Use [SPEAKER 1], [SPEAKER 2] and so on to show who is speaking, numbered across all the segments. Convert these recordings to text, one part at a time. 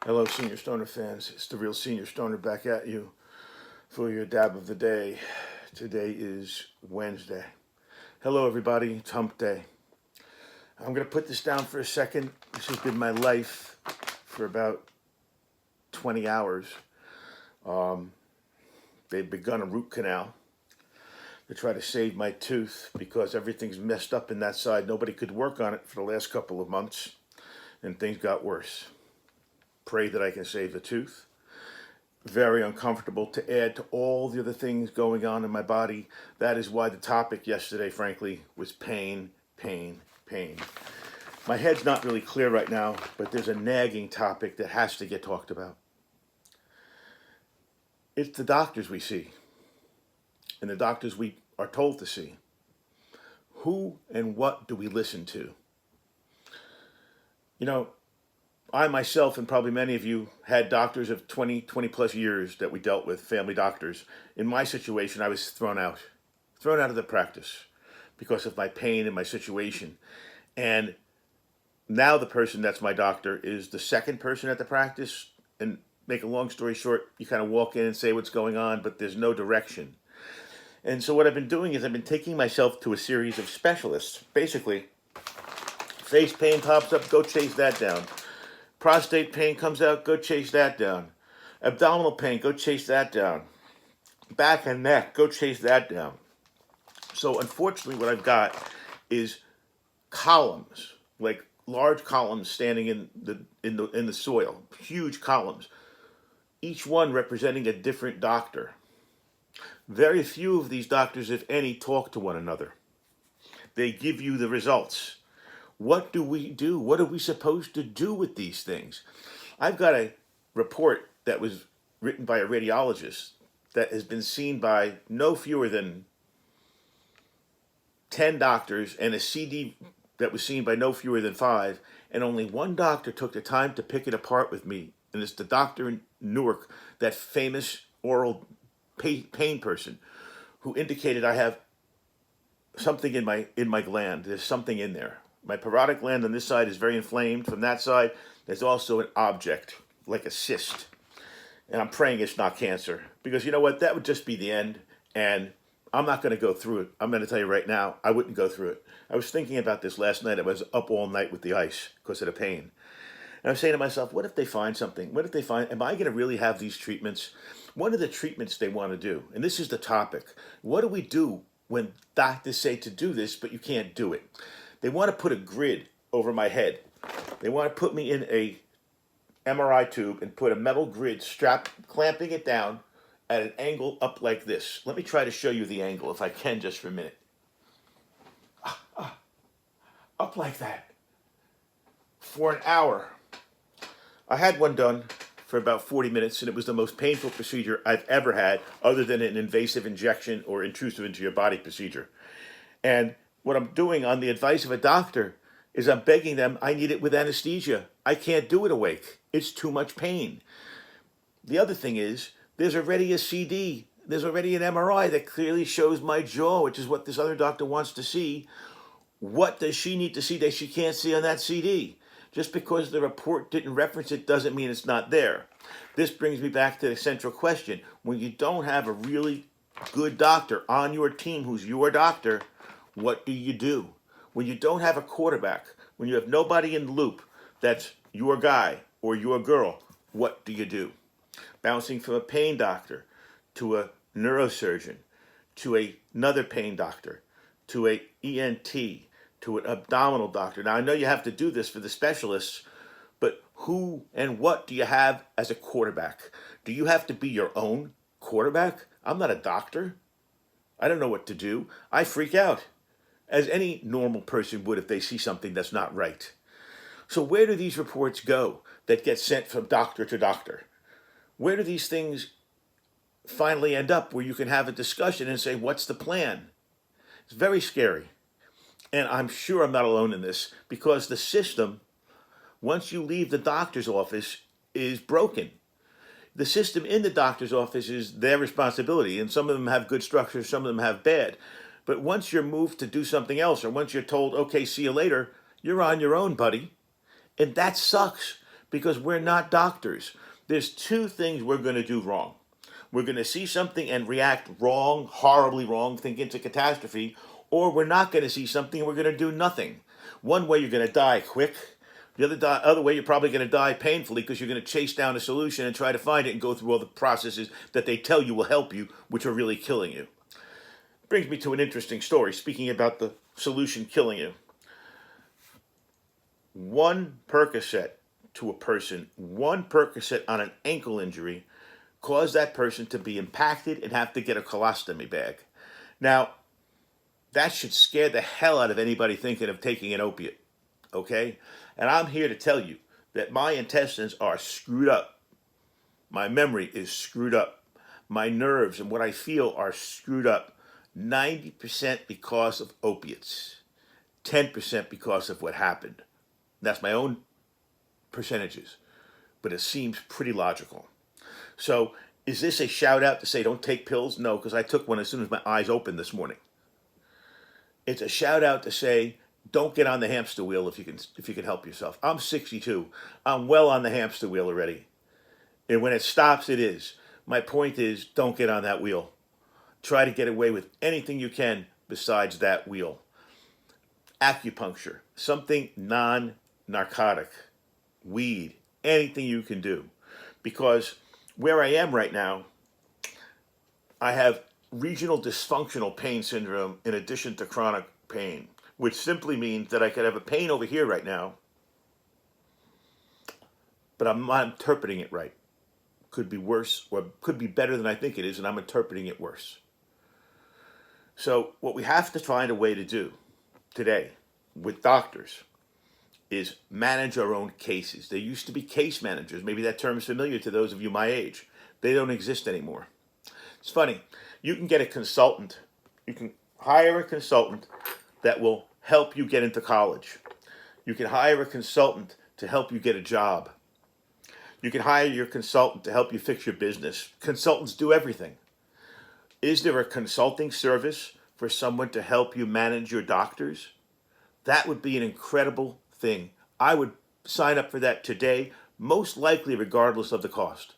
[SPEAKER 1] Hello, Senior Stoner fans. It's the real Senior Stoner back at you for your dab of the day. Today is Wednesday. Hello, everybody. It's Hump Day. I'm going to put this down for a second. This has been my life for about 20 hours. They've begun a root canal to try to save my tooth because everything's messed up in that side. Nobody could work on it for the last couple of months, and things got worse. Pray that I can save the tooth. Very uncomfortable to add to all the other things going on in my body. That is why the topic yesterday, frankly, was pain, pain, pain. My head's not really clear right now, but there's a nagging topic that has to get talked about. It's the doctors we see, and the doctors we are told to see. Who and what do we listen to? You know, I myself, and probably many of you, had doctors of 20 plus years that we dealt with, family doctors. In my situation, I was thrown out of the practice because of my pain and my situation. And now the person that's my doctor is the second person at the practice. And make a long story short, you kind of walk in and say what's going on, but there's no direction. And so what I've been doing is I've been taking myself to a series of specialists. Basically, face pain pops up, go chase that down. Prostate pain comes out, go chase that down. Abdominal pain, go chase that down. Back and neck, go chase that down. So unfortunately what I've got is columns, like large columns standing in the soil, huge columns, each one representing a different doctor. Very few of these doctors, if any, talk to one another. They give you the results. What do we do? What are we supposed to do with these things? I've got a report that was written by a radiologist that has been seen by no fewer than 10 doctors and a CD that was seen by no fewer than 5, and only one doctor took the time to pick it apart with me, and it's the doctor in Newark, that famous oral pain person, who indicated I have something in my gland. There's something in there. My parotid gland on this side is very inflamed. From that side, there's also an object, like a cyst. And I'm praying it's not cancer. Because you know what? That would just be the end. And I'm not going to go through it. I'm going to tell you right now, I wouldn't go through it. I was thinking about this last night. I was up all night with the ice because of the pain. And I was saying to myself, what if they find something? What if they find, am I going to really have these treatments? One of the treatments they want to do, and this is the topic, what do we do when doctors say to do this, but you can't do it? They want to put a grid over my head. They want to put me in a MRI tube and put a metal grid clamping it down at an angle up like this. Let me try to show you the angle if I can just for a minute. Up like that for an hour. I had one done for about 40 minutes, and it was the most painful procedure I've ever had, other than an invasive injection or intrusive into your body procedure. And what I'm doing on the advice of a doctor is I'm begging them, I need it with anesthesia. I can't do it awake. It's too much pain. The other thing is, there's already a CD. There's already an MRI that clearly shows my jaw, which is what this other doctor wants to see. What does she need to see that she can't see on that CD? Just because the report didn't reference it doesn't mean it's not there. This brings me back to the central question. When you don't have a really good doctor on your team who's your doctor, what do you do? When you don't have a quarterback, when you have nobody in the loop that's your guy or your girl, what do you do? Bouncing from a pain doctor to a neurosurgeon to another pain doctor to a ENT to an abdominal doctor. Now, I know you have to do this for the specialists, but who and what do you have as a quarterback? Do you have to be your own quarterback? I'm not a doctor. I don't know what to do. I freak out, as any normal person would if they see something that's not right. So where do these reports go that get sent from doctor to doctor? Where do these things finally end up where you can have a discussion and say, what's the plan? It's very scary. And I'm sure I'm not alone in this, because the system, once you leave the doctor's office, is broken. The system in the doctor's office is their responsibility, and some of them have good structures, some of them have bad. But once you're moved to do something else, or once you're told, okay, see you later, you're on your own, buddy. And that sucks, because we're not doctors. There's two things we're going to do wrong. We're going to see something and react wrong, horribly wrong, think it's a catastrophe, or we're not going to see something and we're going to do nothing. One way you're going to die quick. The other way you're probably going to die painfully because you're going to chase down a solution and try to find it and go through all the processes that they tell you will help you, which are really killing you. Brings me to an interesting story, speaking about the solution killing you. One Percocet to a person, one Percocet on an ankle injury, caused that person to be impacted and have to get a colostomy bag. Now, that should scare the hell out of anybody thinking of taking an opiate, okay? And I'm here to tell you that my intestines are screwed up. My memory is screwed up. My nerves and what I feel are screwed up. 90% because of opiates. 10% because of what happened. That's my own percentages, but it seems pretty logical. So is this a shout out to say don't take pills? No, because I took one as soon as my eyes opened this morning. It's a shout out to say don't get on the hamster wheel if you can help yourself. I'm 62. I'm well on the hamster wheel already. And when it stops, it is. My point is don't get on that wheel. Try to get away with anything you can besides that wheel. Acupuncture, something non-narcotic, weed, anything you can do. Because where I am right now, I have regional dysfunctional pain syndrome in addition to chronic pain, which simply means that I could have a pain over here right now, but I'm not interpreting it right. Could be worse or could be better than I think it is, and I'm interpreting it worse. So what we have to find a way to do today with doctors is manage our own cases. There used to be case managers. Maybe that term is familiar to those of you my age. They don't exist anymore. It's funny. You can get a consultant. You can hire a consultant that will help you get into college. You can hire a consultant to help you get a job. You can hire your consultant to help you fix your business. Consultants do everything. Is there a consulting service for someone to help you manage your doctors? That would be an incredible thing. I would sign up for that today, most likely regardless of the cost.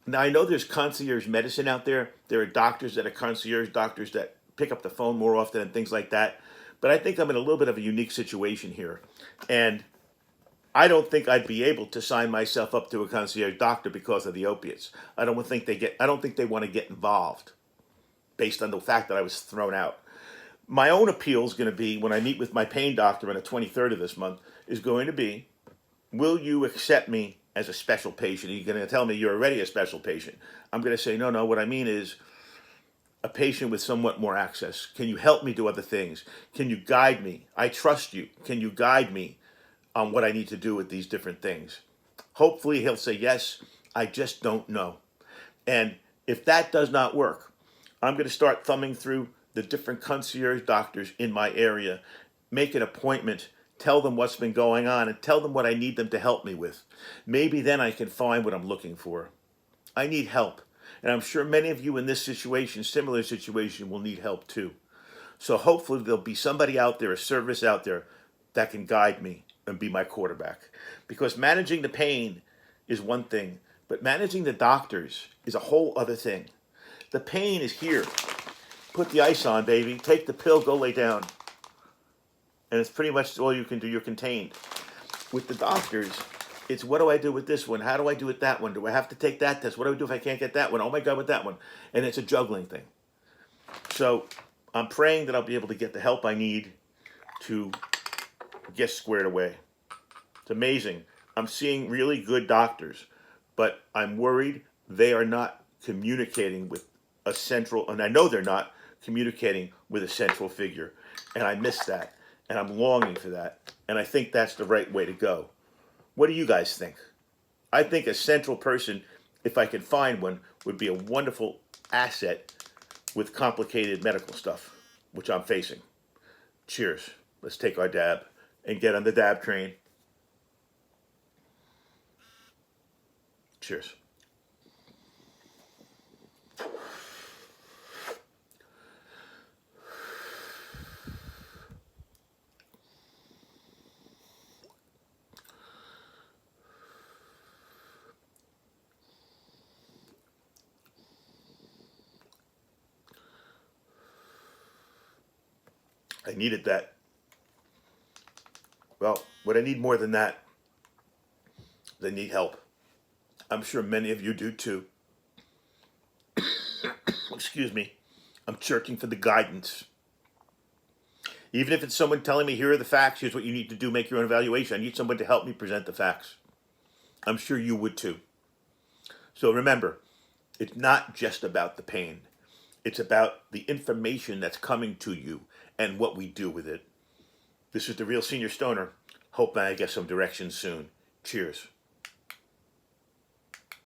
[SPEAKER 1] Now, I know there's concierge medicine out there. There are doctors that are concierge doctors that pick up the phone more often and things like that. But I think I'm in a little bit of a unique situation here. And I don't think I'd be able to sign myself up to a concierge doctor because of the opiates. I don't think they want to get involved based on the fact that I was thrown out. My own appeal is going to be, when I meet with my pain doctor on the 23rd of this month, is going to be, will you accept me as a special patient? Are you going to tell me you're already a special patient? I'm going to say, no, what I mean is a patient with somewhat more access. Can you help me do other things? Can you guide me? I trust you. Can you guide me on what I need to do with these different things? Hopefully he'll say yes. I just don't know. And if that does not work, I'm going to start thumbing through the different concierge doctors in my area, make an appointment, tell them what's been going on, and tell them what I need them to help me with. Maybe then I can find what I'm looking for. I need help. And I'm sure many of you in this situation, similar situation, will need help too. So hopefully there'll be somebody out there, a service out there, that can guide me and be my quarterback. Because managing the pain is one thing, but managing the doctors is a whole other thing. The pain is here. Put the ice on, baby. Take the pill, go lay down. And it's pretty much all you can do. You're contained. With the doctors, it's what do I do with this one? How do I do with that one? Do I have to take that test? What do I do if I can't get that one? Oh my God, with that one. And it's a juggling thing. So I'm praying that I'll be able to get the help I need to get squared away. It's amazing. I'm seeing really good doctors, but I'm worried they are not communicating with a central, and I know they're not communicating with a central figure. And I miss that. And I'm longing for that. And I think that's the right way to go. What do you guys think? I think a central person, if I could find one, would be a wonderful asset with complicated medical stuff, which I'm facing. Cheers. Let's take our dab and get on the dab train. Cheers. needed that. Well, what I need more than that, they need help. I'm sure many of you do too. Excuse me. I'm searching for the guidance. Even if it's someone telling me, here are the facts, here's what you need to do, make your own evaluation. I need someone to help me present the facts. I'm sure you would too. So remember, it's not just about the pain. It's about the information that's coming to you and what we do with it. This is the Real Senior Stoner. Hope I get some direction soon. Cheers.